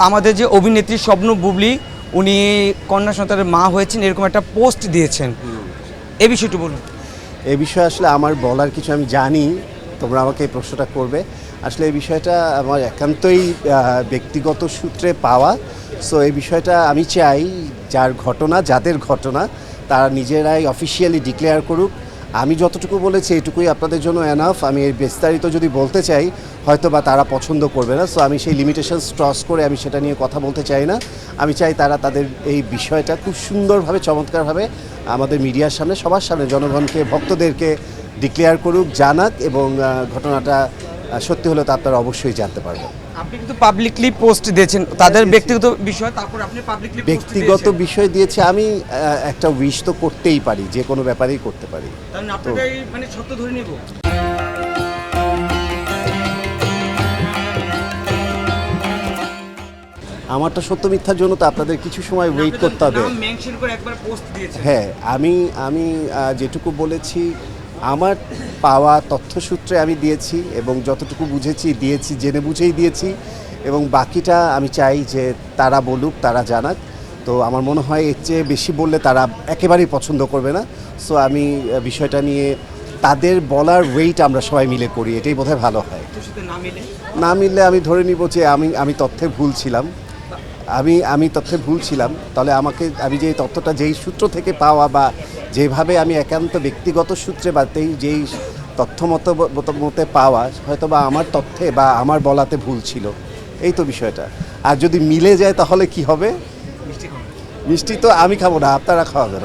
আমাদের যে অভিনেত্রী স্বপ্ন বুবলী উনি কন্যা সন্তানের মা হয়েছেন এরকম একটা পোস্ট দিয়েছেন, এই বিষয়টি বলুন। এই বিষয়ে আসলে আমার বলার কিছু আমি জানি, তোমরা আমাকে এই প্রশ্নটা করবে। আসলে এই বিষয়টা আমার একান্তই ব্যক্তিগত সূত্রে পাওয়া। সো এই বিষয়টা আমি চাই যাদের ঘটনা তারা নিজেরাই অফিসিয়ালি ডিক্লেয়ার করুক। আমি যতটুকু বলেছি এইটুকুই আপনাদের জন্য এনাফ। আমি এর বিস্তারিত যদি বলতে চাই হয়তো বা তারা পছন্দ করবে না। সো আমি সেই লিমিটেশনস ক্রস করে আমি সেটা নিয়ে কথা বলতে চাই না। আমি চাই তারা তাদের এই বিষয়টা খুব সুন্দরভাবে চমৎকারভাবে আমাদের মিডিয়ার সামনে, সবার সামনে, জনগণকে, ভক্তদেরকে ডিক্লেয়ার করুক, জানাক, এবং ঘটনাটা সত্যি হলে তা আপনারা অবশ্যই জানতে পারবেন। আপনি কিন্তু পাবলিকলি পোস্ট দিয়েছেন তাদের ব্যক্তিগত বিষয়, তারপর আপনি পাবলিকলি ব্যক্তিগত বিষয় দিয়েছে। আমি একটা উইশ তো করতেই পারি, যে কোনো ব্যাপারেই করতে পারি। তাহলে আপনারাই মানে সত্য ধরে নেব। আমারটা সত্য মিথ্যার জন্য তো আপনাদের কিছু সময় ওয়েট করতে হবে। নাম মেনশন করে একবার পোস্ট দিয়েছেন। হ্যাঁ, আমি যেটুকু বলেছি আমার পাওয়া তথ্যসূত্রে আমি দিয়েছি, এবং যতটুকু বুঝেছি দিয়েছি, জেনে বুঝেই দিয়েছি, এবং বাকিটা আমি চাই যে তারা বলুক, তারা জানাক। তো আমার মনে হয় এর চেয়ে বেশি বললে তারা একেবারেই পছন্দ করবে না। সো আমি বিষয়টা নিয়ে তাদের বলার ওয়েট আমরা সবাই মিলে করি, এটাই বোধহয় ভালো হয়। না মিললে আমি ধরে নিব যে আমি তথ্যে ভুল ছিলাম। আমি তথ্যে ভুল ছিলাম, তাহলে আমি যে তথ্যটা যেই সূত্র থেকে পাওয়া বা যেভাবে আমি একান্ত ব্যক্তিগত সূত্রে বা যেই তথ্য মতে পাওয়া, হয়তো বা আমার তথ্যে বা আমার বলাতে ভুল ছিল, এই তো বিষয়টা। আর যদি মিলে যায় তাহলে কি হবে? মিষ্টি তো আমি খাবো না, আপনারা খাওয়াবেন।